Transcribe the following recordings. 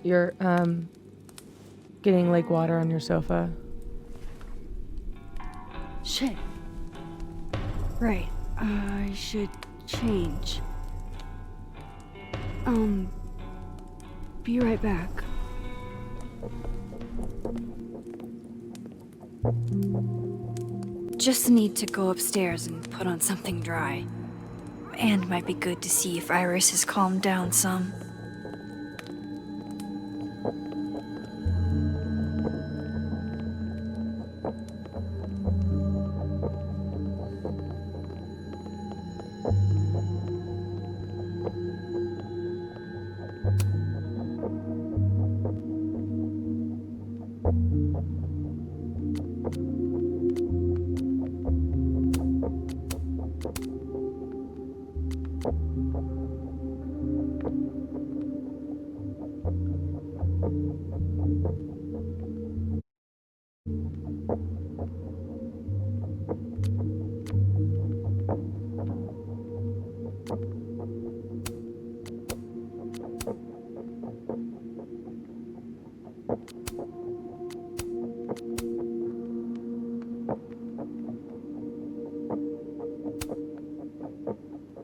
You're, getting lake water on your sofa. Shit. Right. I should change. Be right back. Just need to go upstairs and put on something dry. And might be good to see if Iris has calmed down some.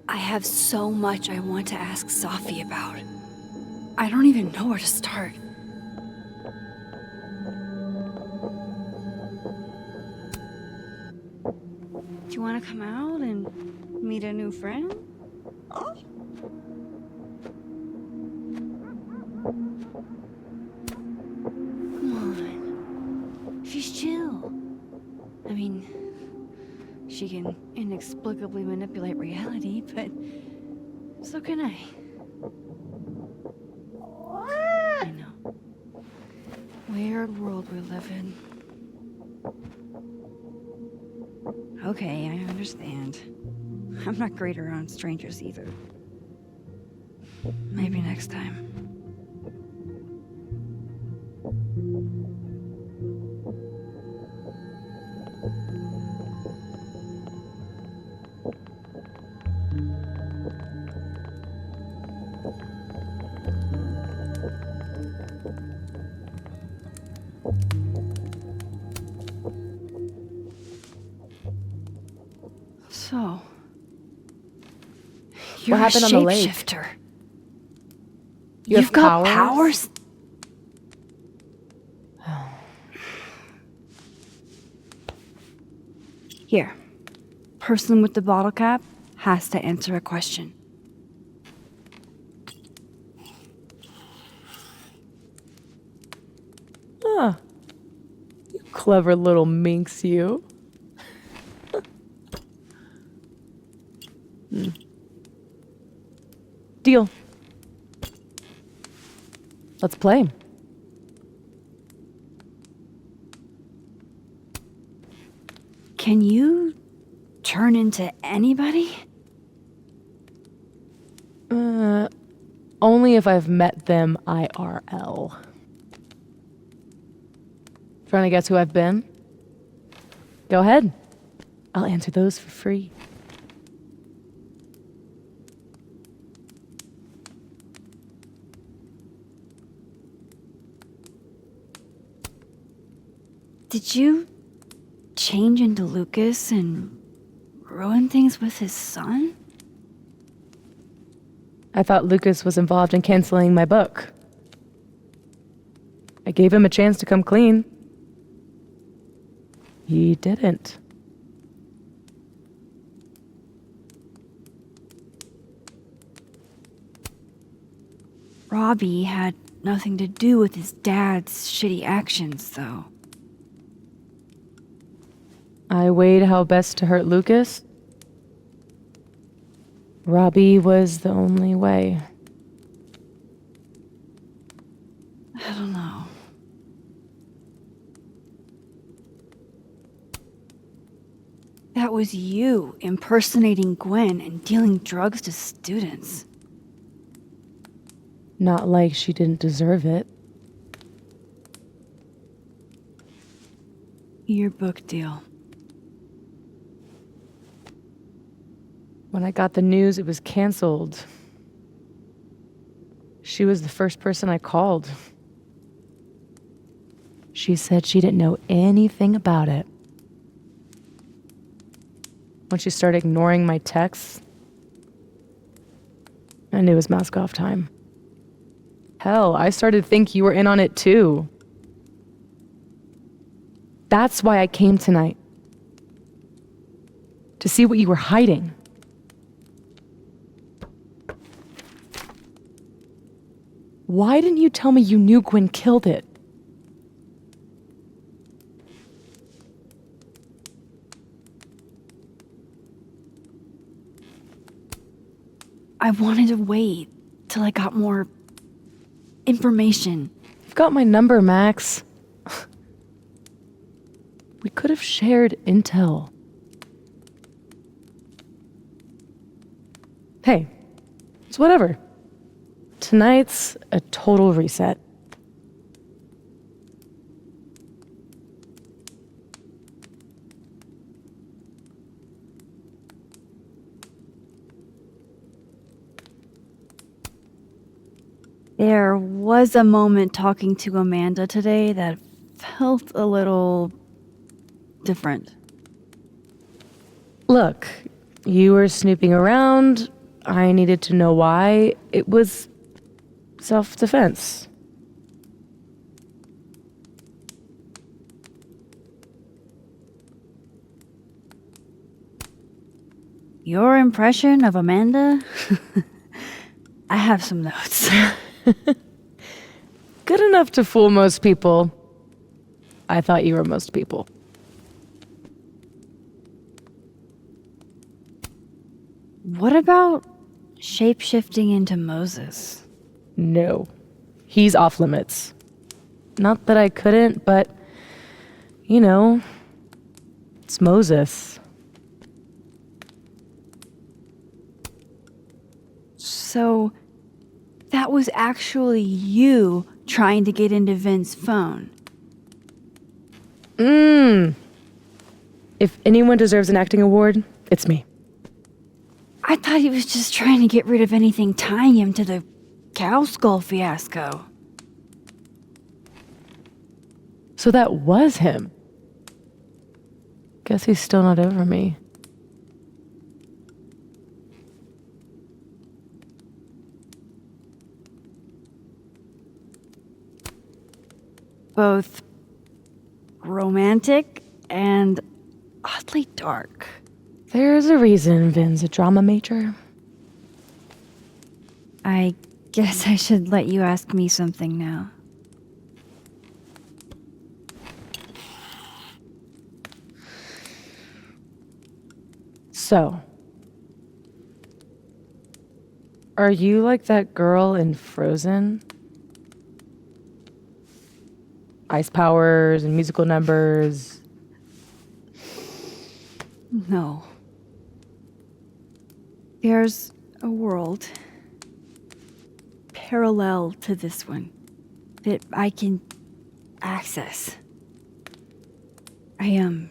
I have so much I want to ask Safi about. I don't even know where to start. Do you want to come out and meet a new friend? Come on. She's chill. I mean, she can inexplicably manipulate reality, but so can I. I know. Weird world we live in. Okay, I understand. I'm not great around strangers either. Maybe next time. So, you're What happened a on the lake? shapeshifter. You have You've got powers? Here. Person with the bottle cap has to answer a question. Huh. You clever little minx, you. Deal. Let's play. Can you turn into anybody? Only if I've met them IRL. Trying to guess who I've been? Go ahead. I'll answer those for free. Did you change into Lucas and ruin things with his son? I thought Lucas was involved in canceling my book. I gave him a chance to come clean. He didn't. Robbie had nothing to do with his dad's shitty actions, though. I weighed how best to hurt Lucas. Robbie was the only way. I don't know. That was you impersonating Gwen and dealing drugs to students. Not like she didn't deserve it. Your book deal. When I got the news it was canceled, She was the first person I called. She said she didn't know anything about it. When she started ignoring my texts, I knew it was mask off time. Hell, I started to think you were in on it too. That's why I came tonight. To see what you were hiding. Why didn't you tell me you knew Gwen killed it? I wanted to wait till I got more information. You've got my number, Max. We could have shared intel. Hey, it's whatever. Tonight's a total reset. There was a moment talking to Amanda today that felt a little different. Look, you were snooping around. I needed to know why. It was self-defense. Your impression of Amanda? I have some notes. Good enough to fool most people. I thought you were most people. What about shape-shifting into Moses? No. He's off limits. Not that I couldn't, but, you know, it's Moses. So, that was actually you trying to get into Vin's phone. If anyone deserves an acting award, it's me. I thought he was just trying to get rid of anything tying him to the cow skull fiasco. So that was him. Guess he's still not over me. Both romantic and oddly dark. There's a reason Vin's a drama major. I guess I should let you ask me something now. So, are you like that girl in Frozen? Ice powers and musical numbers. No. There's a world parallel to this one that I can access. I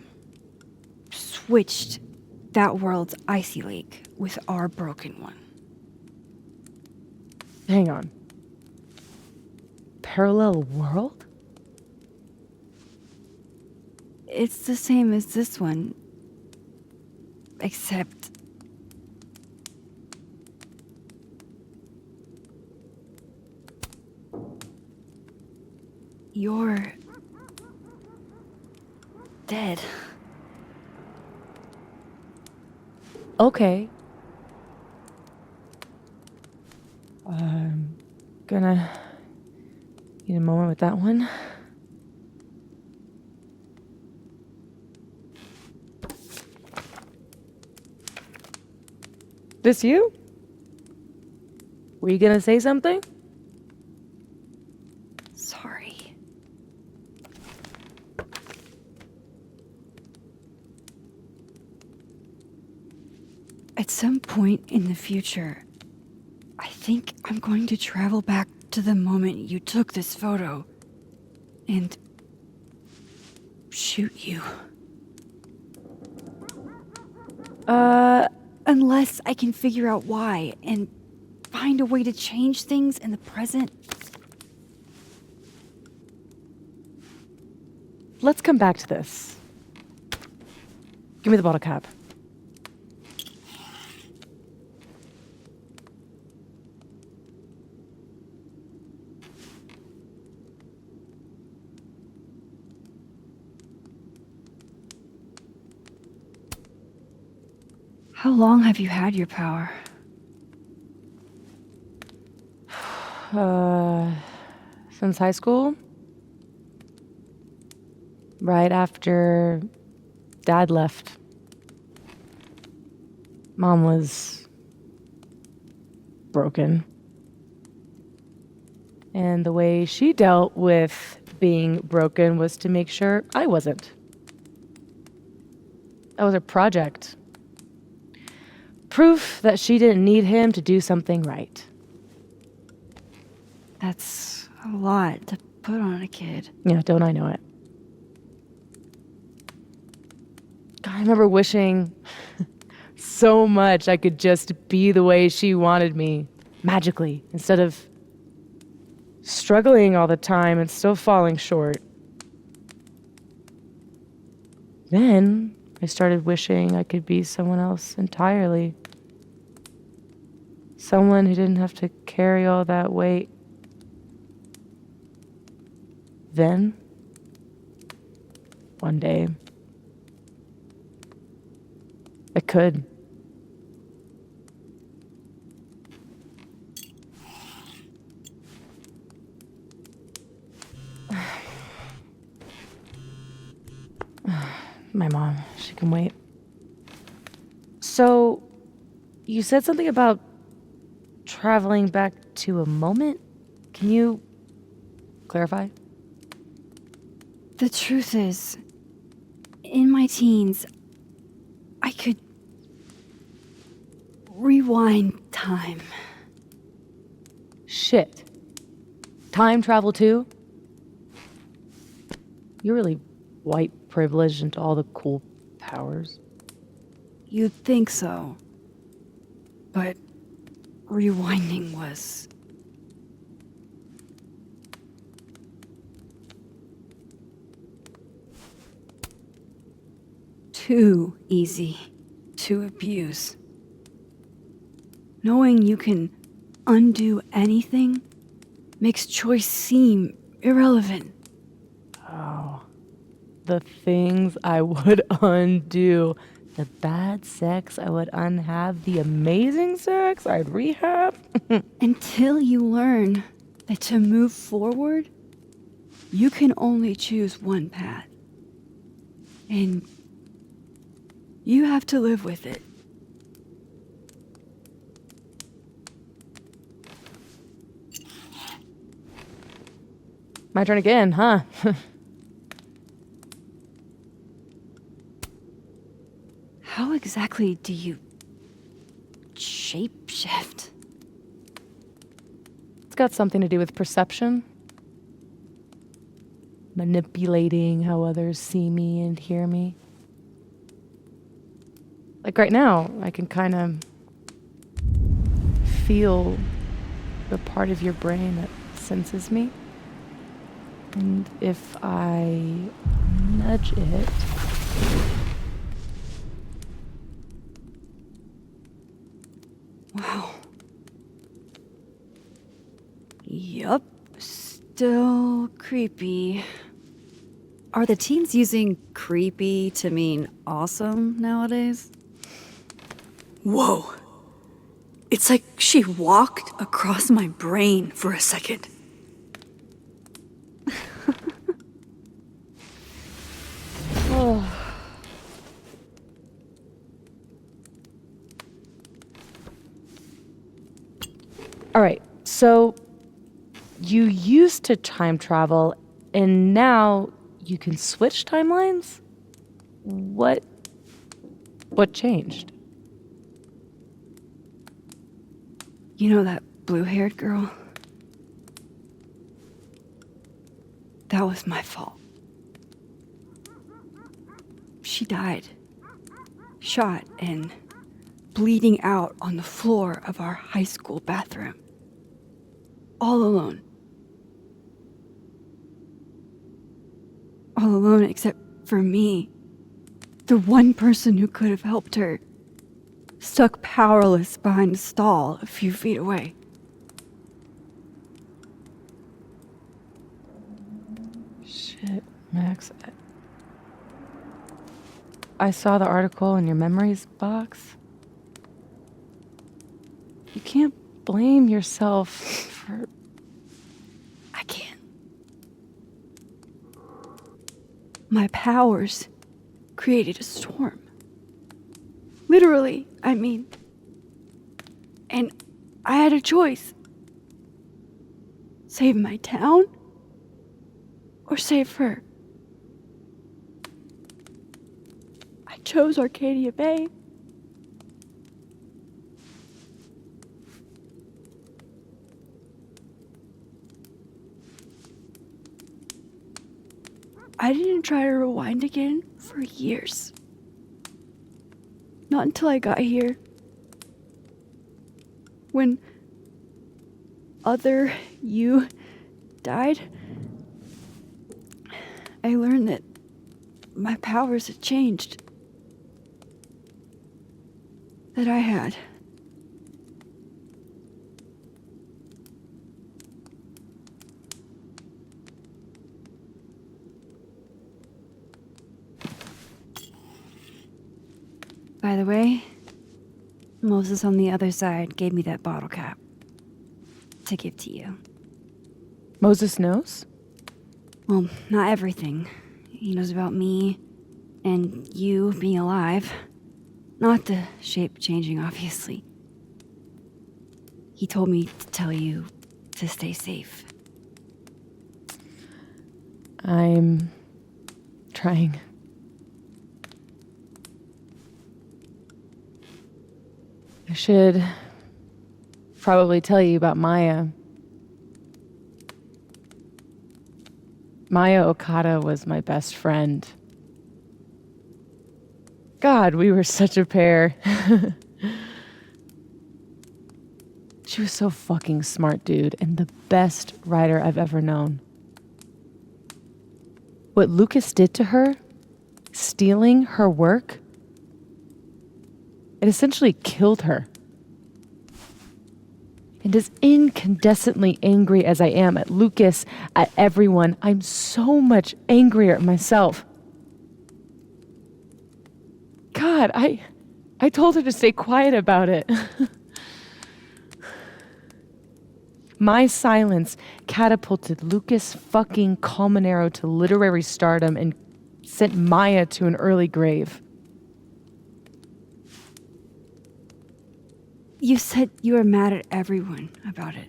switched that world's icy lake with our broken one. Hang on. Parallel world? It's the same as this one, except you're dead. Okay. I'm gonna need a moment with that one. This you? Were you gonna say something? Sorry. At some point in the future, I think I'm going to travel back to the moment you took this photo and shoot you. Unless I can figure out why, and find a way to change things in the present? Let's come back to this. Give me the bottle cap. How long have you had your power? Since high school? Right after Dad left. Mom was broken. And the way she dealt with being broken was to make sure I wasn't. That was her project. Proof that she didn't need him to do something right. That's a lot to put on a kid. Yeah, don't I know it? God, I remember wishing so much I could just be the way she wanted me, magically, instead of struggling all the time and still falling short. Then I started wishing I could be someone else entirely. Someone who didn't have to carry all that weight. Then, one day, I could. My mom, she can wait. So, you said something about traveling back to a moment? Can you clarify? The truth is, in my teens, I could rewind time. Shit. Time travel too? You're really white privileged into all the cool powers. You'd think so. But rewinding was... too easy to abuse. Knowing you can undo anything makes choice seem irrelevant. Oh. The things I would undo. The bad sex I would unhave. The amazing sex I'd rehab. Until you learn that to move forward, you can only choose one path. And you have to live with it. My turn again, huh? How exactly do you shapeshift? It's got something to do with perception. Manipulating how others see me and hear me. Like right now, I can kind of feel the part of your brain that senses me. And if I nudge it... Wow. Yup. Still creepy. Are the teens using creepy to mean awesome nowadays? Whoa. It's like she walked across my brain for a second. All right, so you used to time travel, and now you can switch timelines? What changed? You know that blue-haired girl? That was my fault. She died. Shot, and bleeding out on the floor of our high school bathroom. All alone. All alone except for me. The one person who could have helped her. Stuck powerless behind a stall a few feet away. Shit, Max. I saw the article in your memories box. You can't blame yourself for... I can't. My powers created a storm. Literally, I mean. And I had a choice. Save my town or save her. I chose Arcadia Bay. I didn't try to rewind again for years. Not until I got here. When other you died, I learned that my powers had changed. That I had. By the way, Moses on the other side gave me that bottle cap to give to you. Moses knows? Well, not everything. He knows about me and you being alive. Not the shape changing, obviously. He told me to tell you to stay safe. I'm trying. I should probably tell you about Maya. Maya Okada was my best friend. God, we were such a pair. She was so fucking smart, dude, and the best writer I've ever known. What Lucas did to her, stealing her work, it essentially killed her. And as incandescently angry as I am at Lucas, at everyone, I'm so much angrier at myself. God, I told her to stay quiet about it. My silence catapulted Lucas fucking Colmenero to literary stardom and sent Maya to an early grave. You said you were mad at everyone about it.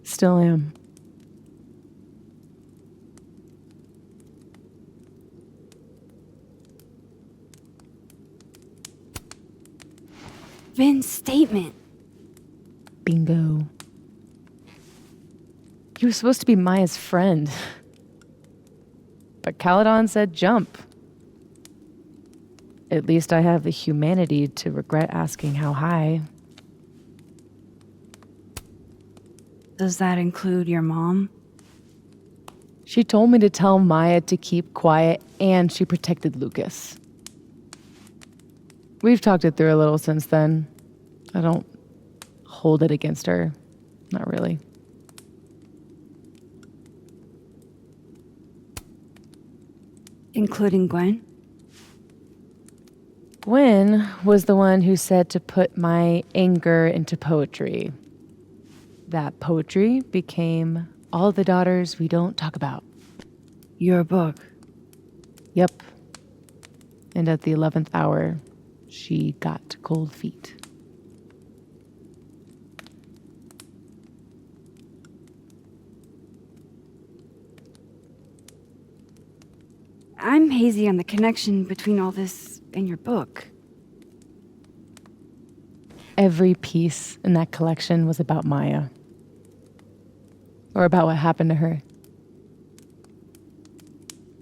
Still am. Vin's statement. Bingo. He was supposed to be Maya's friend. But Caledon said jump. At least I have the humanity to regret asking how high. Does that include your mom? She told me to tell Maya to keep quiet, and she protected Lucas. We've talked it through a little since then. I don't hold it against her. Not really. Including Gwen? Gwen was the one who said to put my anger into poetry. That poetry became All the Daughters We Don't Talk About. Your book. Yep. And at the 11th hour, she got cold feet. I'm hazy on the connection between all this and your book. Every piece in that collection was about Maya. Or about what happened to her.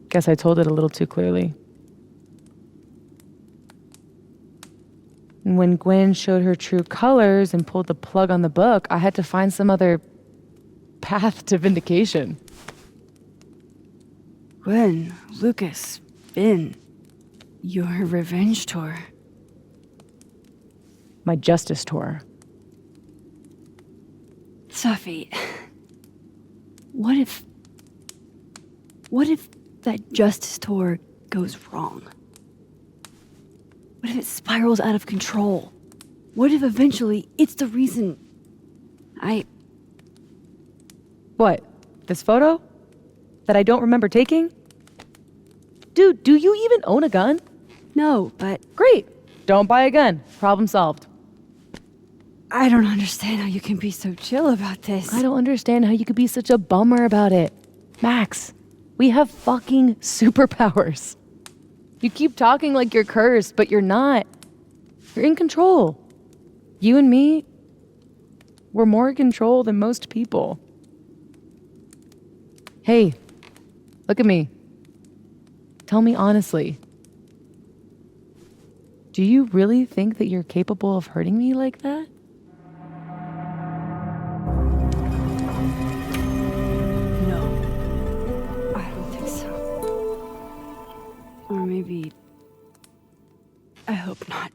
Guess I told it a little too clearly. And when Gwen showed her true colors and pulled the plug on the book, I had to find some other path to vindication. Gwen, Lucas, Ben, your revenge tour. My justice tour. Safi, what if that justice tour goes wrong? What if it spirals out of control? What if eventually it's the reason What? This photo? That I don't remember taking? Dude, do you even own a gun? No, but Great. Don't buy a gun. Problem solved. I don't understand how you can be so chill about this. I don't understand how you could be such a bummer about it. Max, we have fucking superpowers. You keep talking like you're cursed, but you're not. You're in control. You and me, we're more in control than most people. Hey, look at me. Tell me honestly. Do you really think that you're capable of hurting me like that? No, I don't think so. Or maybe, I hope not.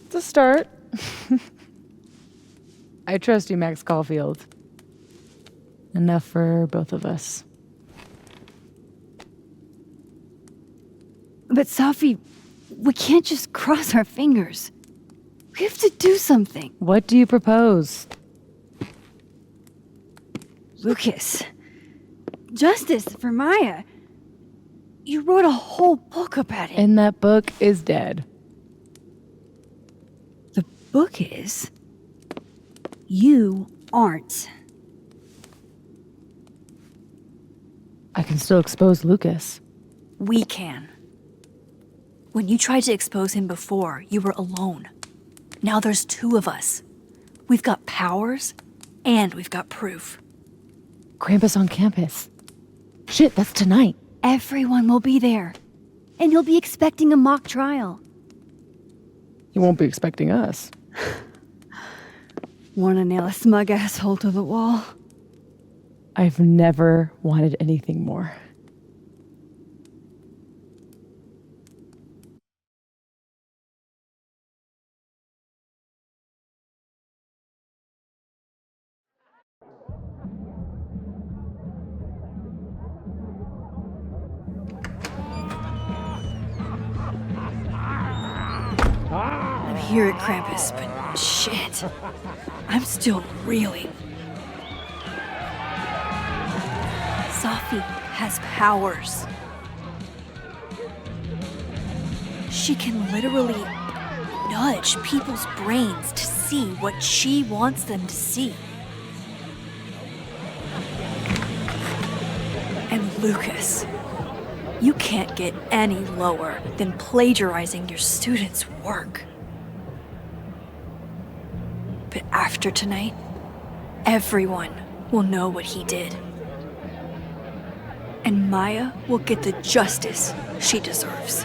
It's a start. I trust you, Max Caulfield. Enough for both of us. But Safi, we can't just cross our fingers. We have to do something. What do you propose? Lucas, justice for Maya. You wrote a whole book about it. And that book is dead. The book is... You aren't. I can still expose Lucas. We can. When you tried to expose him before, you were alone. Now there's two of us. We've got powers, and we've got proof. Krampus on campus. Shit, that's tonight. Everyone will be there. And you'll be expecting a mock trial. He won't be expecting us. Wanna nail a smug asshole to the wall? I've never wanted anything more. I'm here at Krampus, but shit. I'm still reeling. Safi has powers. She can literally nudge people's brains to see what she wants them to see. And Lucas, you can't get any lower than plagiarizing your students' work. But after tonight, everyone will know what he did. And Maya will get the justice she deserves.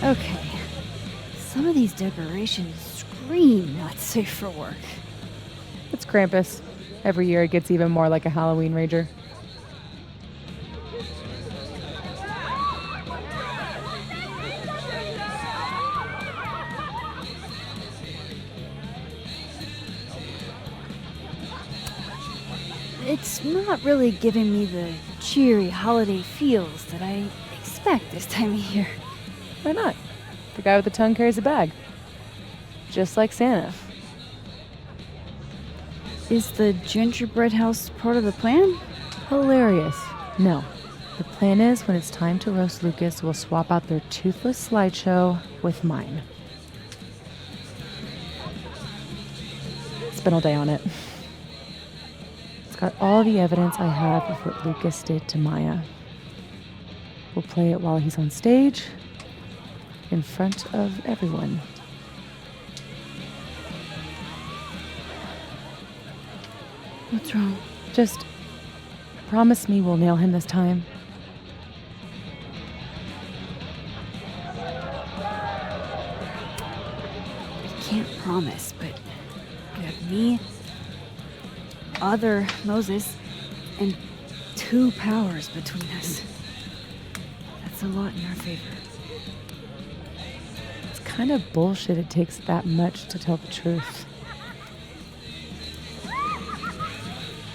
Okay. Some of these decorations scream not safe for work. It's Krampus. Every year it gets even more like a Halloween rager. It's not really giving me the cheery holiday feels that I expect this time of year. Why not? The guy with the tongue carries a bag. Just like Santa. Is the gingerbread house part of the plan? Hilarious. No. The plan is when it's time to roast Lucas, we'll swap out their toothless slideshow with mine. Spent all day on it. It's got all the evidence I have of what Lucas did to Maya. We'll play it while he's on stage, in front of everyone. What's wrong? Just promise me we'll nail him this time. I can't promise, but you have me, other Moses, and 2 powers between us. That's a lot in our favor. It's kind of bullshit it takes that much to tell the truth.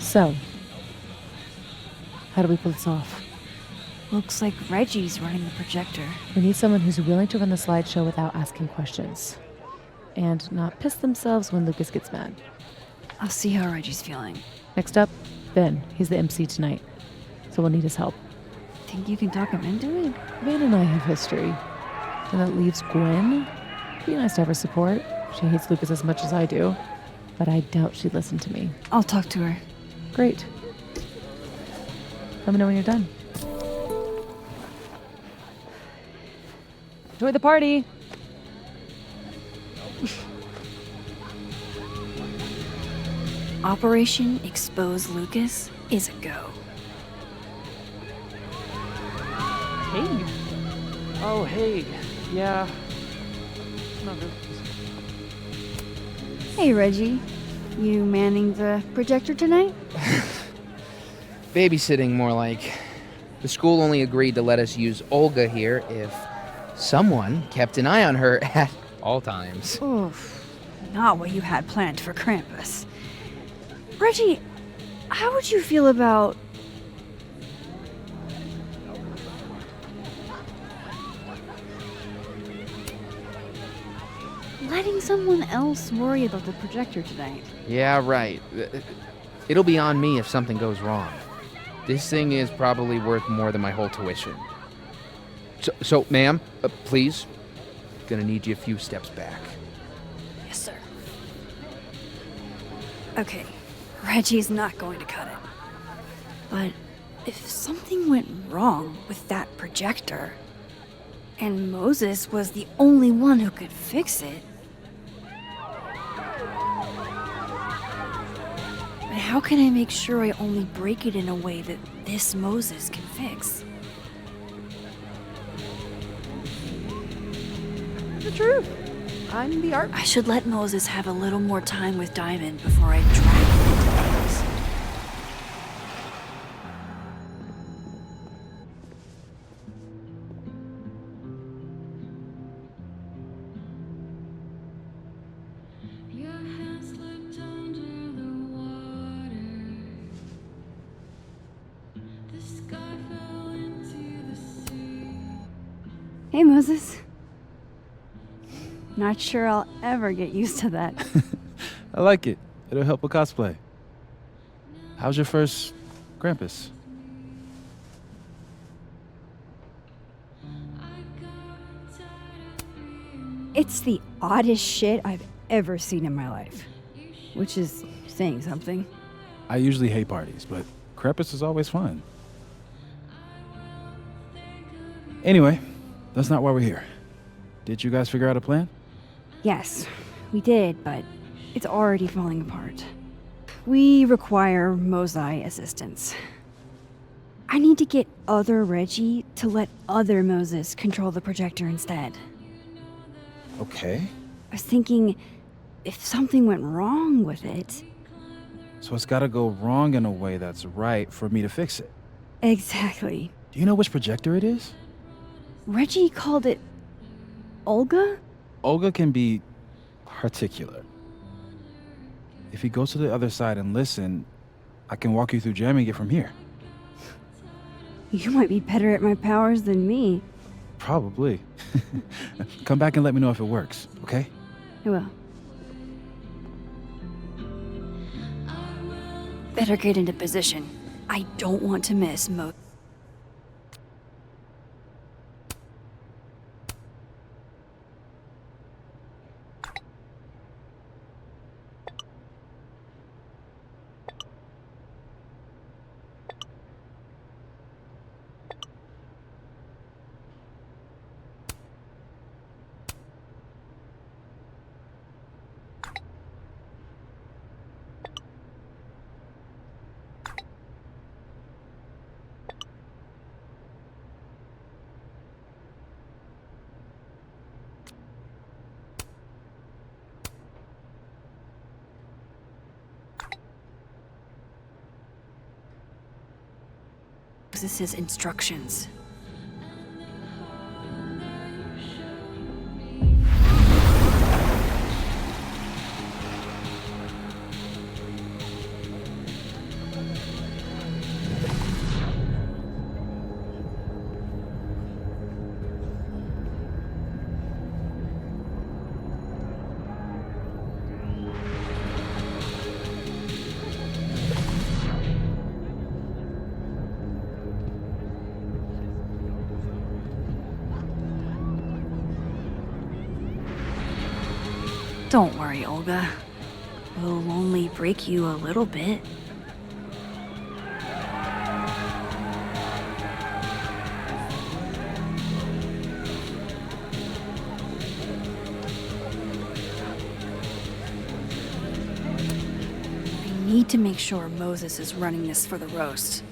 So, how do we pull this off? Looks like Reggie's running the projector. We need someone who's willing to run the slideshow without asking questions. And not piss themselves when Lucas gets mad. I'll see how Reggie's feeling. Next up, Ben. He's the MC tonight. So we'll need his help. Think you can talk him into it? Ben and I have history. And that leaves Gwen. It'd be nice to have her support. She hates Lucas as much as I do. But I doubt she'd listen to me. I'll talk to her. Great. Let me know when you're done. Enjoy the party! Operation Expose Lucas is a go. Hey. Oh, hey. Yeah. Not really. Hey, Reggie. You manning the projector tonight? Babysitting, more like. The school only agreed to let us use Olga here if someone kept an eye on her at all times. Oof. Not what you had planned for Krampus. Reggie, how would you feel about... letting someone else worry about the projector tonight? Yeah, right. It'll be on me if something goes wrong. This thing is probably worth more than my whole tuition. So ma'am, please. Gonna need you a few steps back. Yes, sir. Okay, Reggie's not going to cut it. But if something went wrong with that projector, and Moses was the only one who could fix it, but how can I make sure I only break it in a way that this Moses can fix? The truth. I'm the art. I should let Moses have a little more time with Diamond before I drag him into things. Hey, Moses. Not sure I'll ever get used to that. I like it. It'll help with cosplay. How's your first Krampus? It's the oddest shit I've ever seen in my life. Which is saying something. I usually hate parties, but Krampus is always fun. Anyway, that's not why we're here. Did you guys figure out a plan? Yes, we did, but it's already falling apart. We require Mosai assistance. I need to get other Reggie to let other Moses control the projector instead. Okay. I was thinking, if something went wrong with it... So it's gotta go wrong in a way that's right for me to fix it. Exactly. Do you know which projector it is? Reggie called it... Olga? Olga can be particular. If he goes to the other side and listen, I can walk you through jamming it from here. You might be better at my powers than me. Probably. Come back and let me know if it works, okay? I will. Better get into position. I don't want to miss Moses' instructions. Don't worry, Olga. We'll only break you a little bit. I need to make sure Moses is running this for the roast.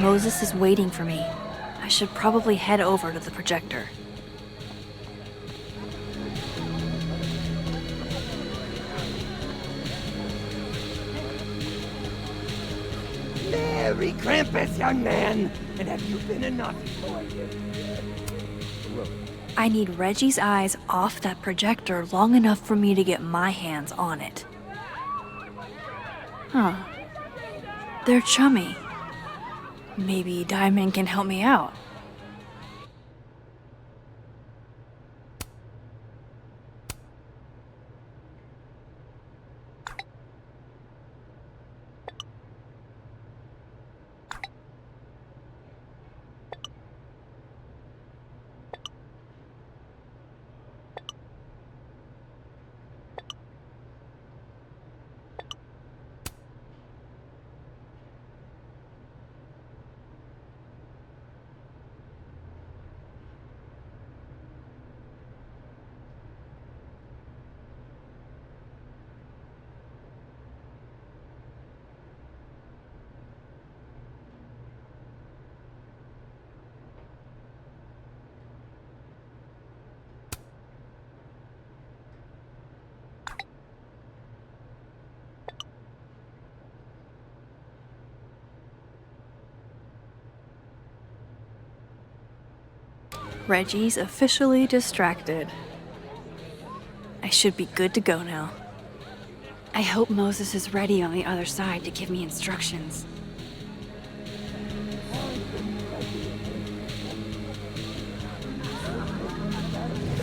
Moses is waiting for me. I should probably head over to the projector. Merry Krampus, young man! And have you been a naughty boy? I need Reggie's eyes off that projector long enough for me to get my hands on it. Huh. They're chummy. Maybe Diamond can help me out. Reggie's officially distracted. I should be good to go now. I hope Moses is ready on the other side to give me instructions.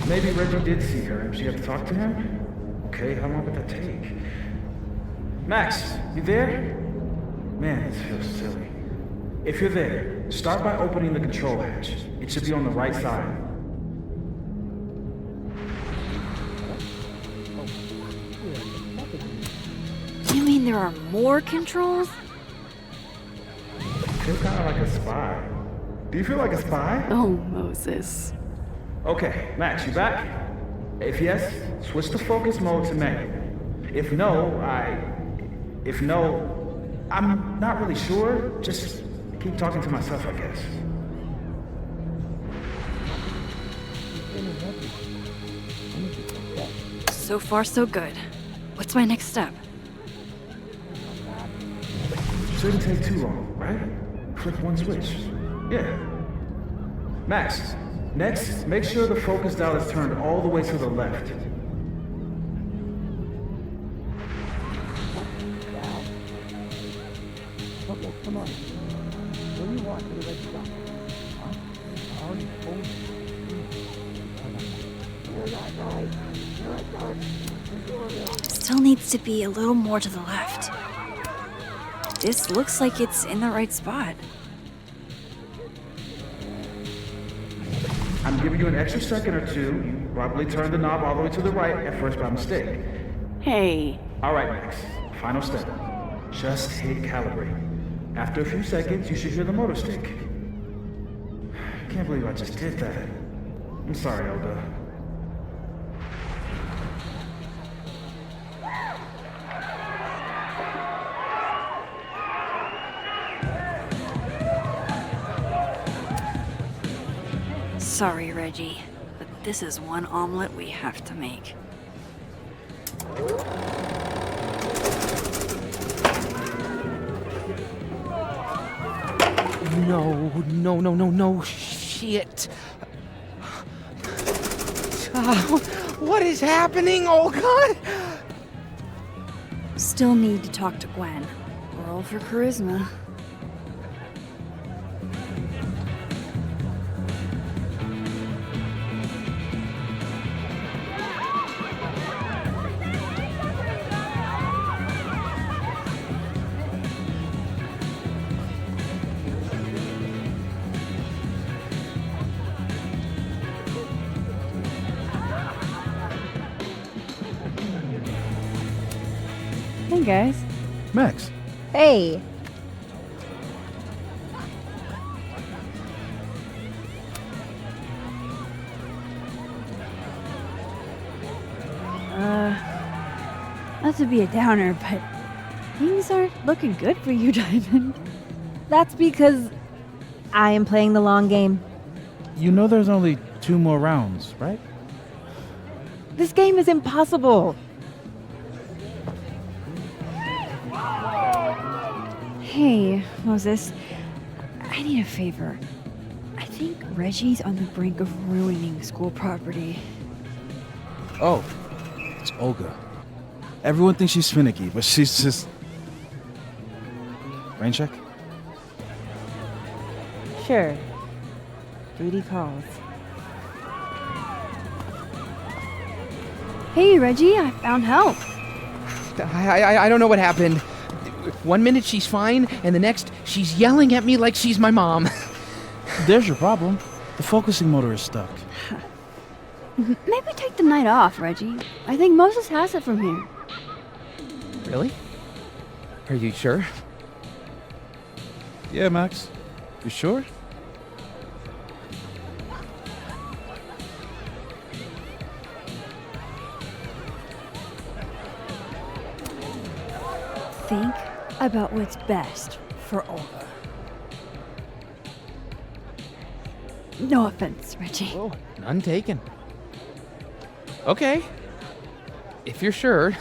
Maybe Reggie did see her and she had to talk to him? Okay, how long would that take? Max, you there? Man, this feels silly. If you're there, start by opening the control hatch. It should be on the right side. You mean there are more controls? Feel kind of like a spy. Do you feel like a spy? Oh, Moses. Okay, Max, you back? If yes, switch to focus mode to manual. If no, I'm not really sure. Just keep talking to myself, I guess. So far, so good. What's my next step? Shouldn't take too long, right? Flip one switch. Yeah. Max, next, make sure the focus dial is turned all the way to the left. Okay, come on. What do you want for the red stuff? Huh? I already told you. You're not right. You're not. Still needs to be a little more to the left. This looks like it's in the right spot. I'm giving you an extra second or two. You probably turned the knob all the way to the right at first by mistake. Hey, All right, Max. Final step. Just hit calibrate. After a few seconds, you should hear the motor stick. Can't believe I just did that. I'm sorry, Olga. Sorry, Reggie, but this is one omelet we have to make. No, shit. What is happening? Oh, God. Still need to talk to Gwen. Roll for charisma. Hey guys. Max, Hey. Not to be a downer, but things aren't looking good for you, Diamond. That's because I am playing the long game. you know there's only 2 more rounds, right? This game is impossible. Hey, Moses. I need a favor. I think Reggie's on the brink of ruining school property. Oh, it's Olga. Everyone thinks she's finicky, but she's just... Rain check? Sure. Duty calls. Hey, Reggie, I found help. I don't know what happened. 1 minute she's fine, and the next she's yelling at me like she's my mom. There's your problem. The focusing motor is stuck. Maybe take the night off, Reggie. I think Moses has it from here. Really? Are you sure? Yeah, Max. You sure? Think about what's best for Olga. No offense, Reggie. Oh, none taken. Okay. If you're sure.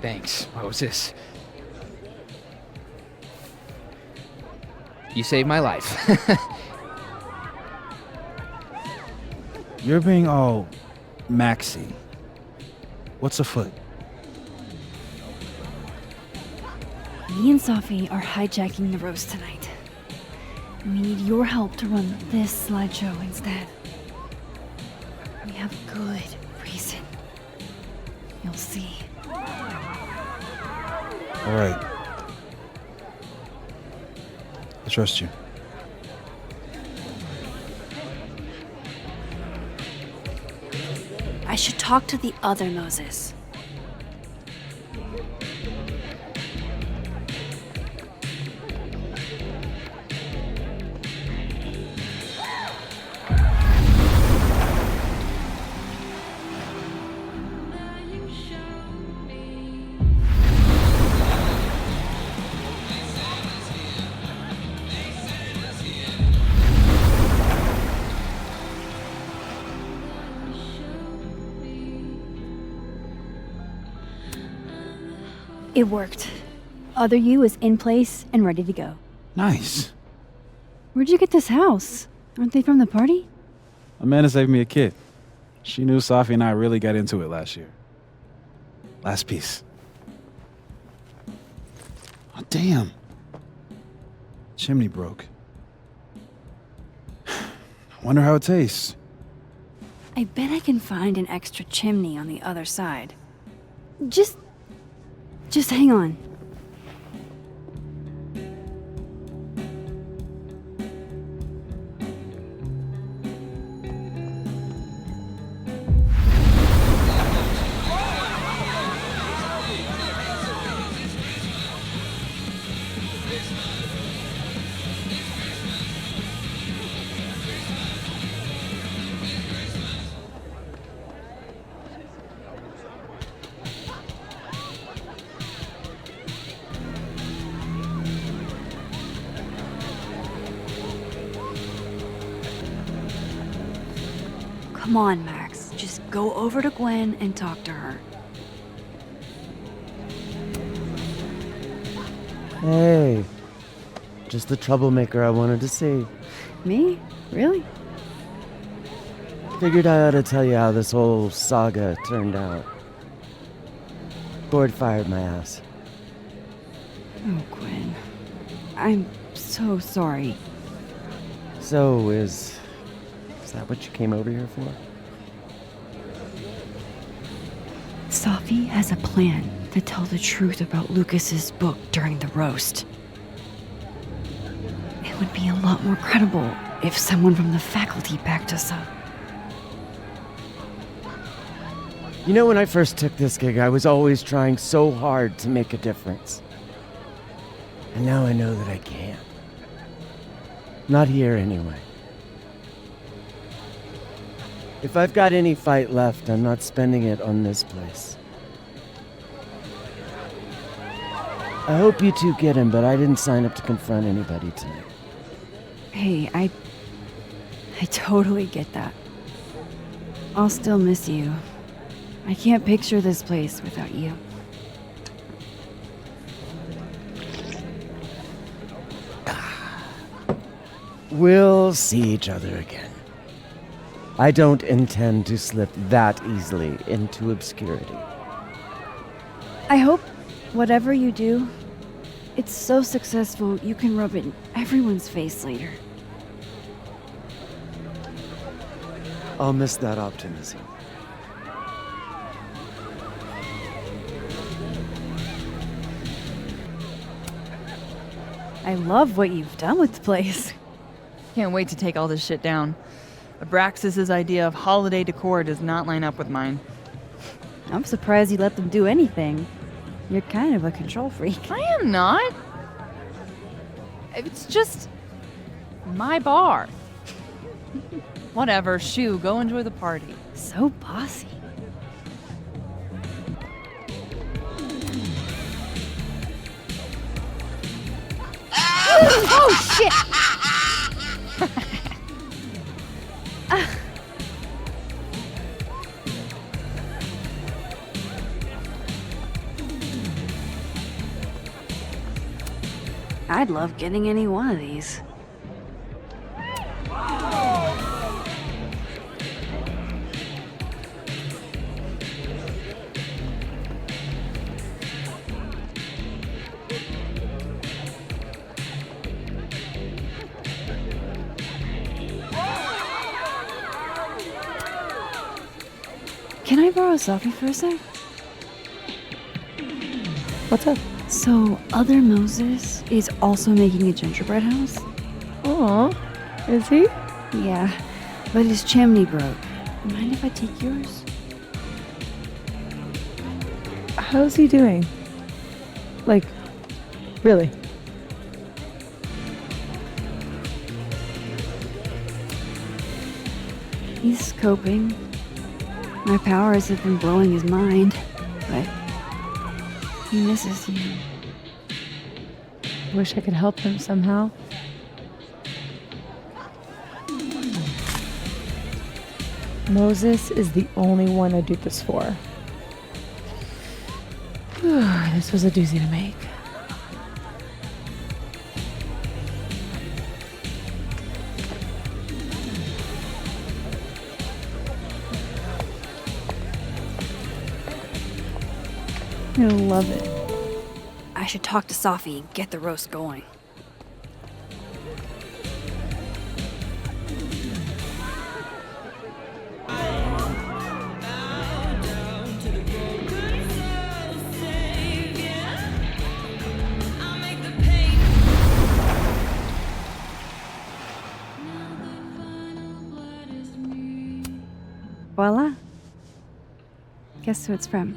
Thanks, Moses. You saved my life. You're being all Maxy. What's afoot? Me and Safi are hijacking the roast tonight. We need your help to run this slideshow instead. We have good reason. You'll see. All right. I trust you. I should talk to the other Moses. It worked. Other you is in place and ready to go. Nice. Where'd you get this house? Aren't they from the party? Amanda saved me a kid. She knew Safi and I really got into it last year. Last piece. Oh, damn. Chimney broke. I wonder how it tastes. I bet I can find an extra chimney on the other side. Just hang on. Come on, Max. Just go over to Gwen and talk to her. Hey, just the troublemaker I wanted to see. Me? Really? Figured I ought to tell you how this whole saga turned out. Gord fired my ass. Oh, Gwen. I'm so sorry. So, is that what you came over here for? Safi has a plan to tell the truth about Lucas's book during the roast. It would be a lot more credible if someone from the faculty backed us up. You know, when I first took this gig, I was always trying so hard to make a difference. And now I know that I can't. Not here, anyway. If I've got any fight left, I'm not spending it on this place. I hope you two get him, but I didn't sign up to confront anybody tonight. Hey, I totally get that. I'll still miss you. I can't picture this place without you. We'll see each other again. I don't intend to slip that easily into obscurity. I hope whatever you do, it's so successful you can rub it in everyone's face later. I'll miss that optimism. I love what you've done with the place. Can't wait to take all this shit down. Abraxas's idea of holiday decor does not line up with mine. I'm surprised you let them do anything. You're kind of a control freak. I am not. It's just my bar. Whatever, shoo, go enjoy the party. So bossy. Oh, shit! I'd love getting any one of these. Can I borrow Safi for a sec? What's up? So, other Moses is also making a gingerbread house? Aw, is he? Yeah, but his chimney broke. Mind if I take yours? How's he doing? Like, really? He's coping. My powers have been blowing his mind, but he misses you. Wish I could help him somehow. Moses is the only one I'd do this for. This was a doozy to make. I love it. I should talk to Safi and get the roast going. Voila. Guess who it's from?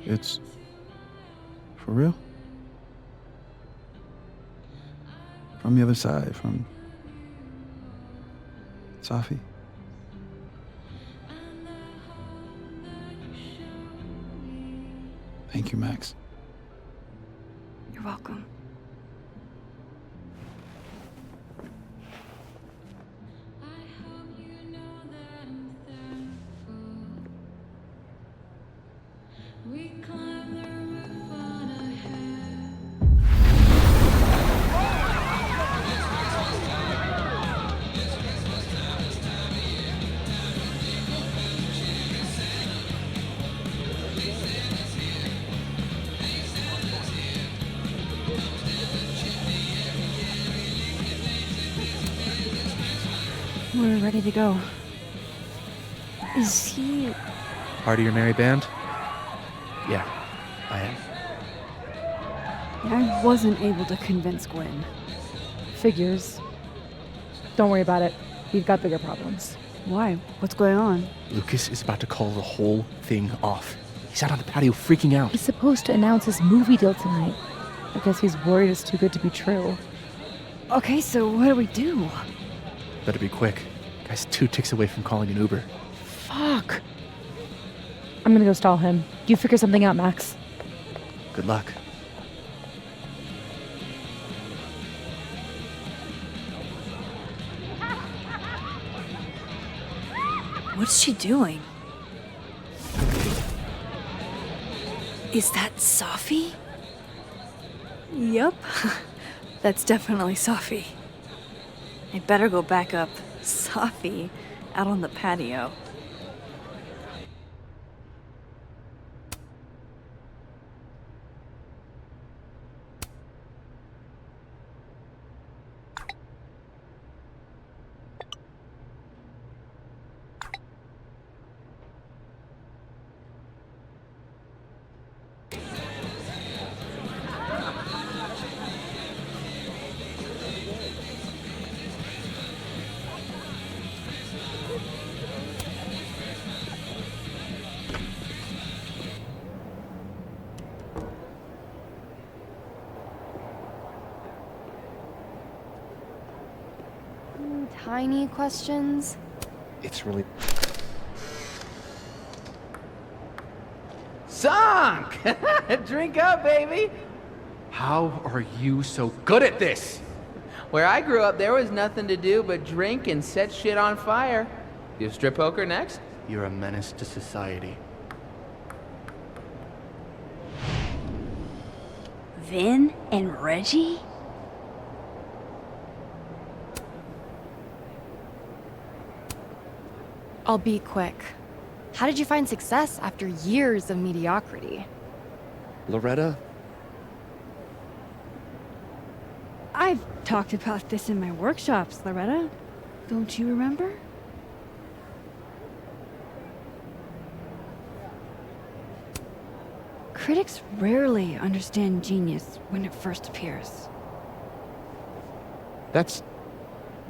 It's for real? From the other side, from Safi? Thank you, Max. You're welcome. We're ready to go. Is he... Part of your merry band? Yeah, I am. I wasn't able to convince Gwen. Figures. Don't worry about it. We've got bigger problems. Why? What's going on? Lucas is about to call the whole thing off. He's out on the patio freaking out. He's supposed to announce his movie deal tonight. I guess he's worried it's too good to be true. Okay, so what do we do? Better be quick. Guy's 2 ticks away from calling an Uber. Fuck. I'm gonna go stall him. You figure something out, Max. Good luck. What's she doing? Is that Safi? Yup. That's definitely Safi. I better go back up Safi out on the patio. Tiny questions? It's really... Sunk! Drink up, baby! How are you so good at this? Where I grew up, there was nothing to do but drink and set shit on fire. You strip poker next? You're a menace to society. Vin and Reggie? I'll be quick. How did you find success after years of mediocrity? Loretta? I've talked about this in my workshops, Loretta. Don't you remember? Critics rarely understand genius when it first appears.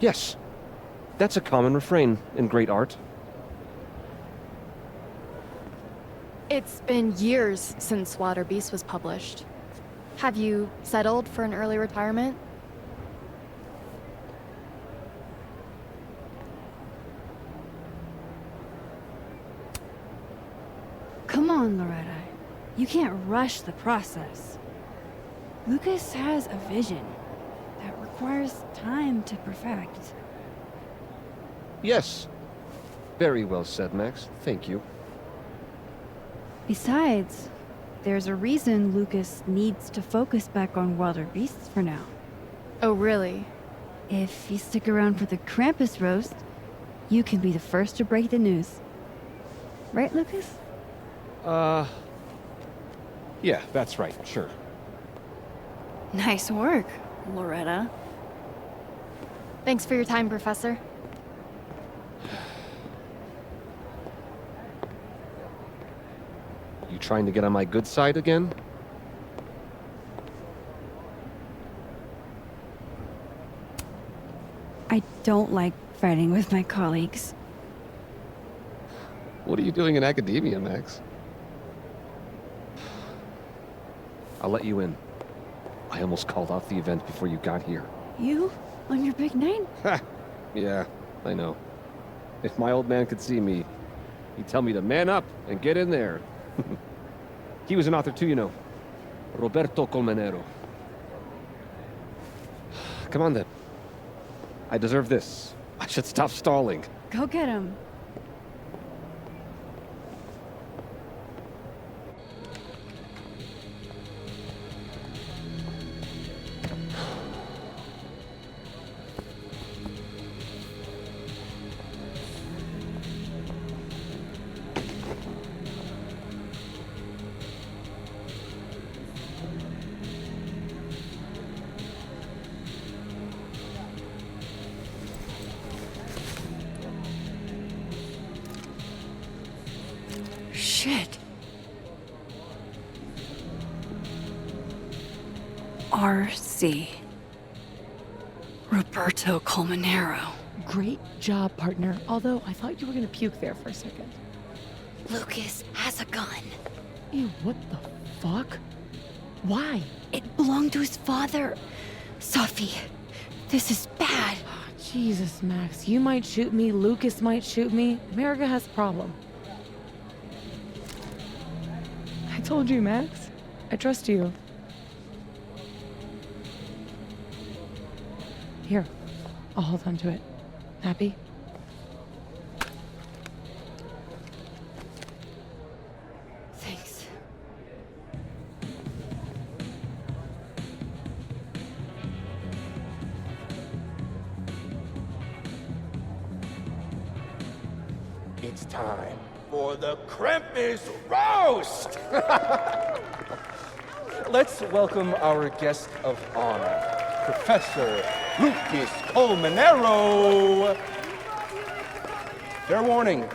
Yes. That's a common refrain in great art. It's been years since Water Beast was published. Have you settled for an early retirement? Come on, Loretta. You can't rush the process. Lucas has a vision that requires time to perfect. Yes. Very well said, Max. Thank you. Besides, there's a reason Lucas needs to focus back on wilder beasts for now. Oh, really? If you stick around for the Krampus roast, you can be the first to break the news. Right, Lucas? Yeah, that's right, sure. Nice work, Loretta. Thanks for your time, Professor. You trying to get on my good side again? I don't like fighting with my colleagues. What are you doing in academia, Max? I'll let you in. I almost called off the event before you got here. You? On your big night? Ha! Yeah, I know. If my old man could see me, he'd tell me to man up and get in there. He was an author too, you know. Roberto Colmenero. Come on then. I deserve this. I should stop stalling. Go get him. RC. Roberto Colmenero. Great job, partner. Although I thought you were gonna puke there for a second. Lucas has a gun. Ew, what the fuck? Why? It belonged to his father. Safi, this is bad. Jesus, Max, you might shoot me, Lucas might shoot me. America has a problem. I told you, Max. I trust you. Here, I'll hold on to it. Happy? Thanks. It's time for the Krampus roast! Let's welcome our guest of honor, Professor Lucas Colmenero. Fair warning,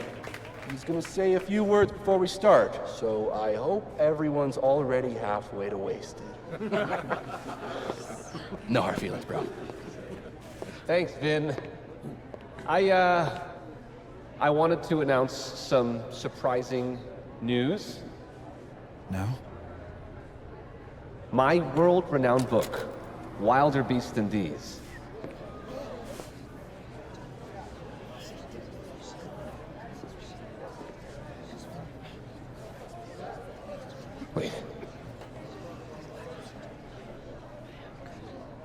he's gonna say a few words before we start, so I hope everyone's already halfway to wasted. No hard feelings, bro. Thanks, Vin. I wanted to announce some surprising news. No? My world-renowned book, Wilder Beasts Than These. Wait.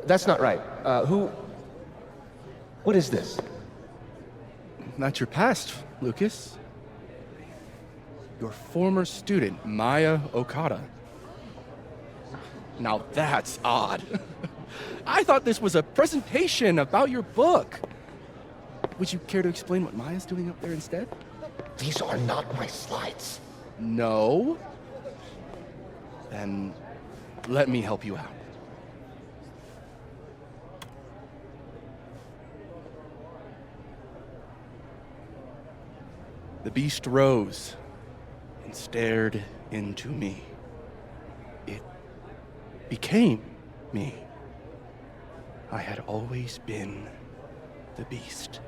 That's not right. What is this? Not your past, Lucas. Your former student, Maya Okada. Now that's odd. I thought this was a presentation about your book. Would you care to explain what Maya's doing up there instead? These are not my slides. No? Then let me help you out. The beast rose and stared into me. It became me. I had always been the beast.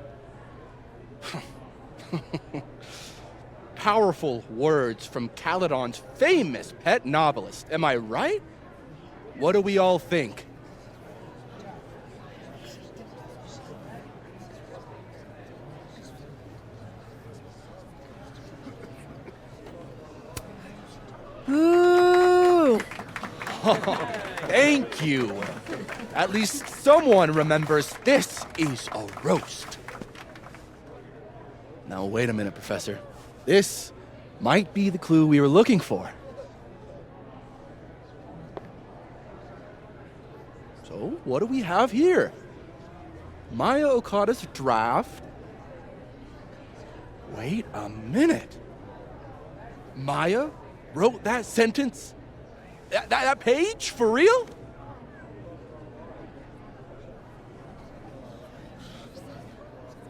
Powerful words from Caledon's famous pet novelist. Am I right? What do we all think? Ooh! Thank you. At least someone remembers this is a roast. Now, wait a minute, Professor. This might be the clue we were looking for. So, what do we have here? Maya Okada's draft. Wait a minute. Maya wrote that sentence? That page? For real?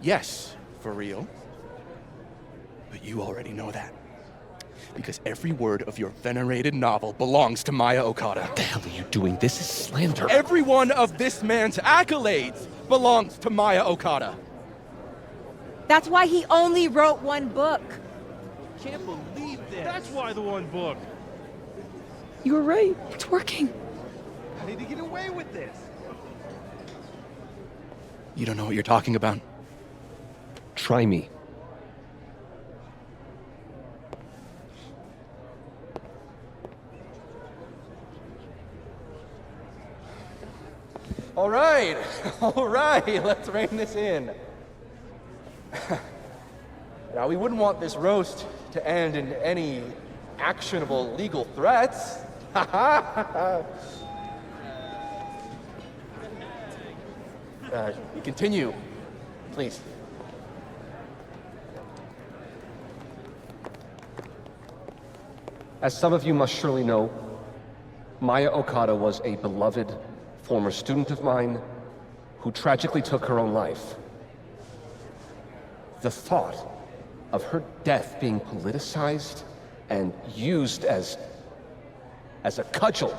Yes, for real. But you already know that. Because every word of your venerated novel belongs to Maya Okada. What the hell are you doing? This is slander. Every one of this man's accolades belongs to Maya Okada. That's why he only wrote one book. Can't believe this. That's why the one book. You were right. It's working. How did he get away with this? You don't know what you're talking about. Try me. All right, let's rein this in. Now, we wouldn't want this roast to end in any actionable legal threats. Continue, please. As some of you must surely know, Maya Okada was a beloved former student of mine who tragically took her own life. The thought of her death being politicized and used as a cudgel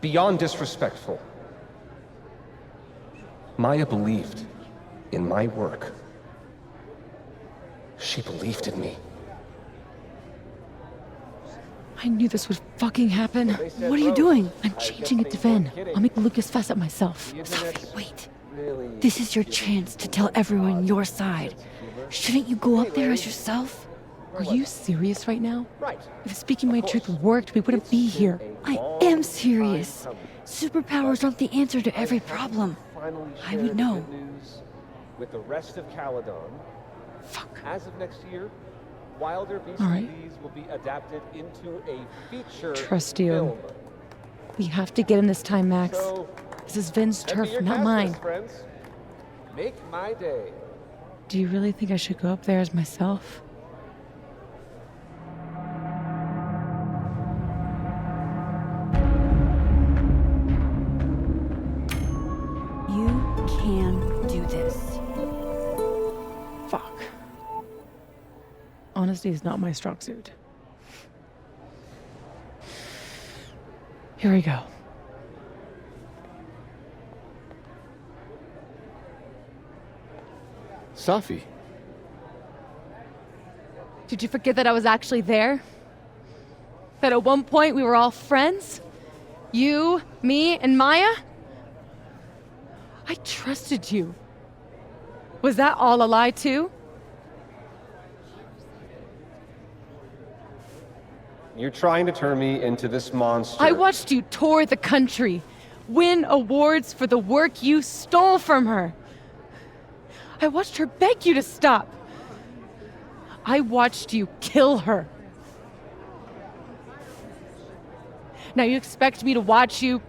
beyond disrespectful. Maya believed in my work. She believed in me. I knew this would fucking happen. What are you doing? I'm changing it to Vin. I'll make Lucas fess up myself. Safi, wait. This is your chance to tell everyone your side. Shouldn't you go up there as yourself? Are you serious right now? If speaking my truth worked, we wouldn't be here. I am serious. Superpowers aren't the answer to every problem. I would know. With the rest of Caledon. Fuck. As of next year, Wilder Beast All right. These will be adapted into a feature Trust you. film. We have to get him this time, Max. So, This is Vin's send me turf, your not cast mine. list, friends. Make my day. Do you really think I should go up there as myself? You can do this. Fuck. Honesty is not my strong suit. Here we go. Safi. Did you forget that I was actually there? That at one point we were all friends? You, me, and Maya? I trusted you. Was that all a lie too? You're trying to turn me into this monster. I watched you tour the country, win awards for the work you stole from her. I watched her beg you to stop. I watched you kill her. Now you expect me to watch you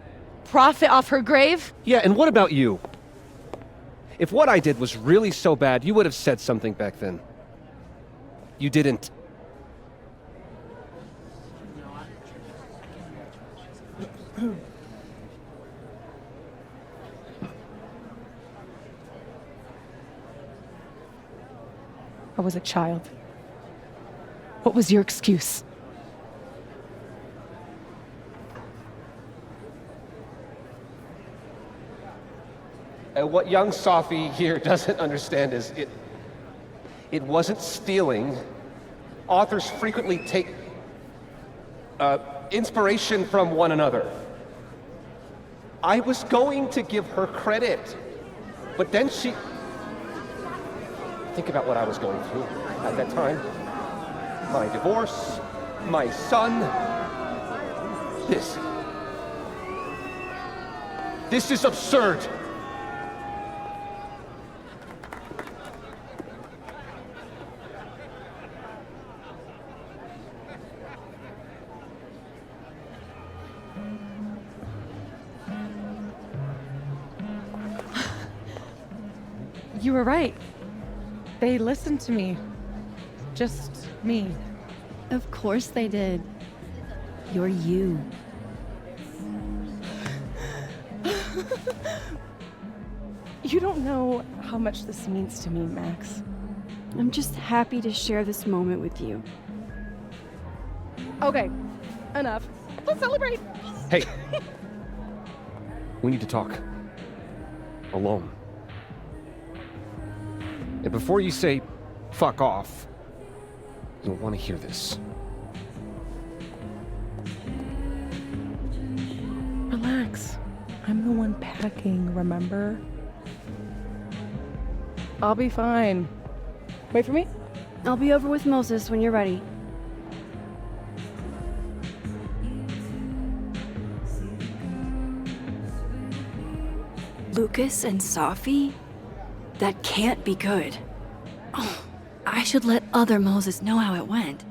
profit off her grave? Yeah, and what about you? If what I did was really so bad, you would have said something back then. You didn't. I was a child. What was your excuse? And what young Safi here doesn't understand is it wasn't stealing. Authors frequently take inspiration from one another. I was going to give her credit, but then she... Think about what I was going through at that time. My divorce, my son. This is absurd. You were right. They listened to me. Just me. Of course they did. You're you. You don't know how much this means to me, Max. I'm just happy to share this moment with you. Okay, enough. Let's celebrate. Hey. We need to talk. Alone. And before you say, fuck off, you'll want to hear this. Relax. I'm the one packing, remember? I'll be fine. Wait for me? I'll be over with Moses when you're ready. Lucas and Safi? That can't be good. Oh, I should let other Moses know how it went.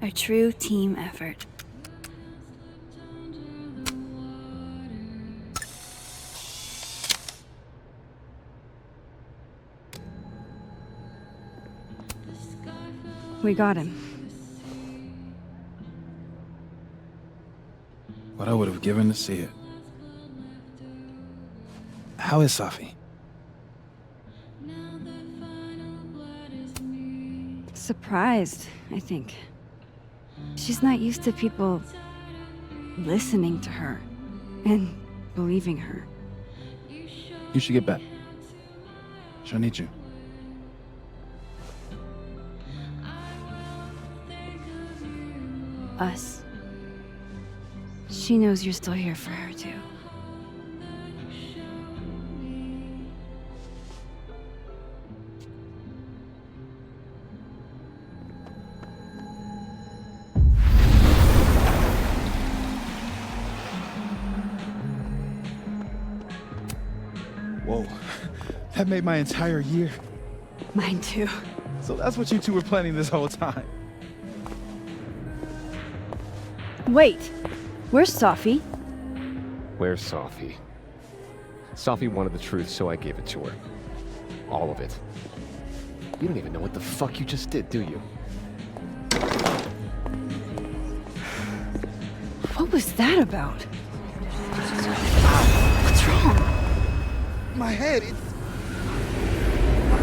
A true team effort. We got him. What I would have given to see it. How is Safi? Surprised, I think. She's not used to people listening to her and believing her. You should get back. She'll need you. Us. She knows you're still here for her, too. Whoa. That made my entire year. Mine, too. So that's what you two were planning this whole time. Wait. Where's Safi? Where's Safi? Safi wanted the truth, so I gave it to her. All of it. You don't even know what the fuck you just did, do you? What was that about? What's wrong? My head,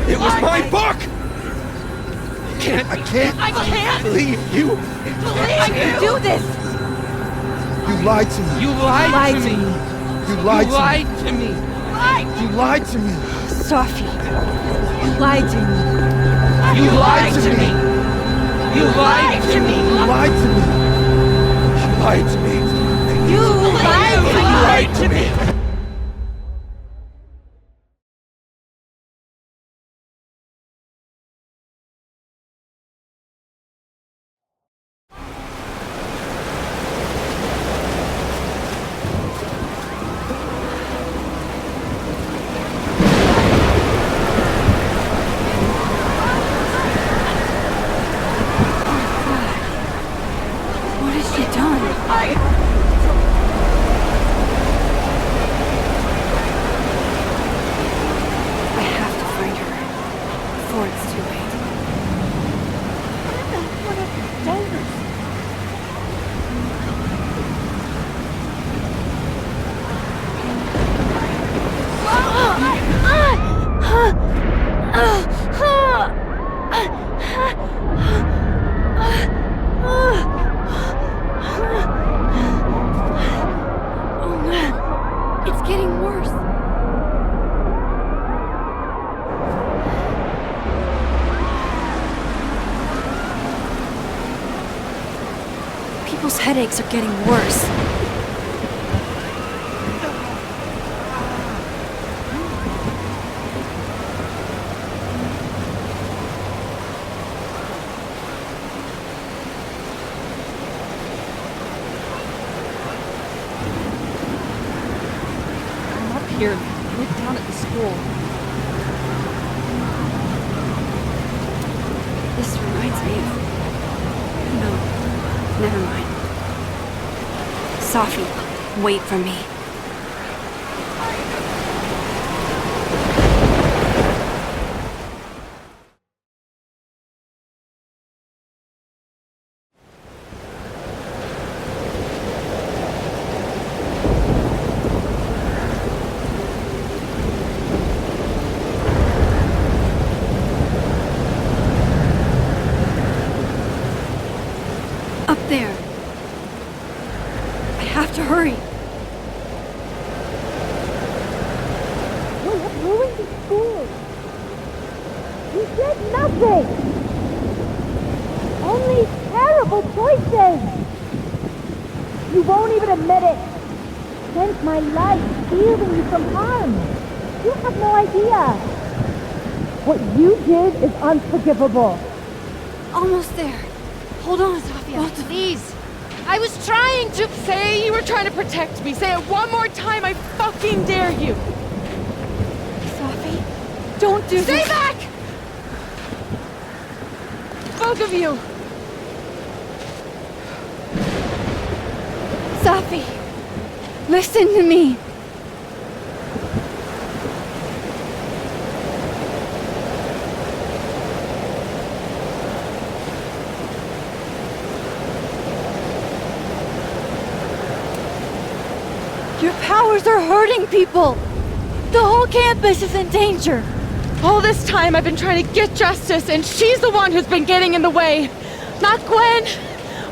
it was my book! I can't believe you! I can do this! You lied to me. You lied to me. You lied You to me. lied to me. You lied to me. Safi. You lied to me. You lied to me. You lied to me. You lied to me. You lied to me. You lied to me. What has she done? I have to find her before it's too late. Oh man, it's getting worse. People's headaches are getting worse. I'm up here. Look down at the school. This reminds me of... No, never mind. Safi, wait for me. Up there. I have to hurry. We have ruined the school. We did nothing. Only terrible choices. You won't even admit it. Spent my life shielding you from harm. You have no idea. What you did is unforgivable. Almost there. Hold on, Safi. Please. I was trying to say you were trying to protect me. Say it one more time. I fucking dare you. Safi, don't do Stay this. back! Both of you. Safi, listen to me. powers are hurting people. The whole campus is in danger. All this time I've been trying to get justice, and she's the one who's been getting in the way. Not Gwen.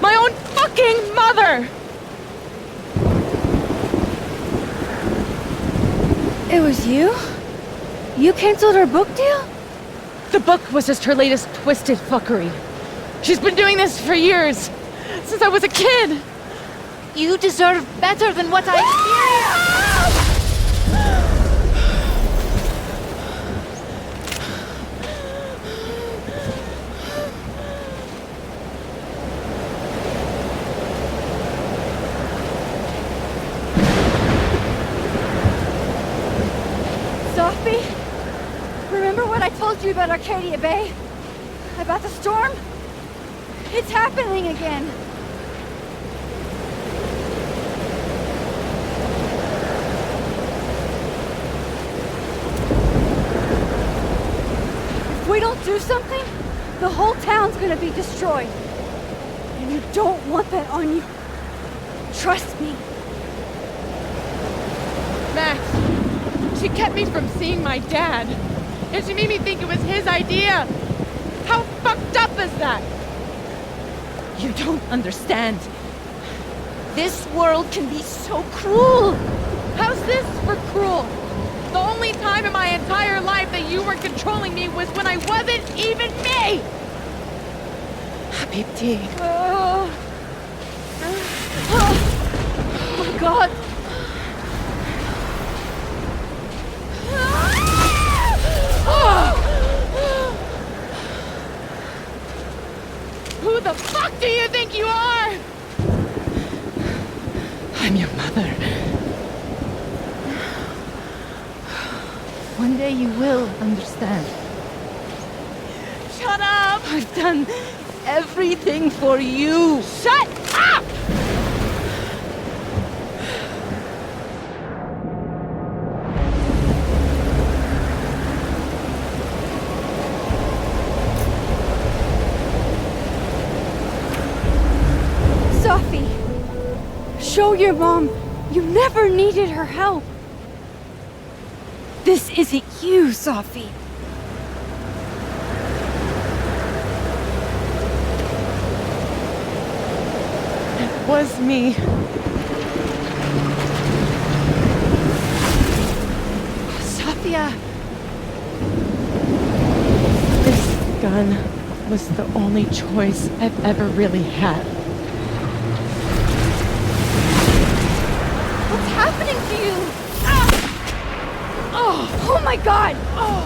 My own fucking mother. It was you? You canceled her book deal? The book was just her latest twisted fuckery. She's been doing this for years. Since I was a kid. You deserve better than what I experienced. Safi? Remember what I told you about Arcadia Bay? About the storm? It's happening again. If we don't do something, the whole town's gonna be destroyed. And you don't want that on you. Trust me. Max, she kept me from seeing my dad. And she made me think it was his idea. How fucked up is that? You don't understand. This world can be so cruel. How's this for cruel? The only time in my entire life that you were controlling me was when I wasn't even me! Habibti. Oh my God. Who the fuck do you think you are? I'm your mother. One day you will understand. Shut up! I've done everything for you. Shut up! Safi, show your mom you never needed her help. This isn't you, Safi. It was me. Safia. This gun was the only choice I've ever really had. What's happening to you? Ah! Oh my God! Oh!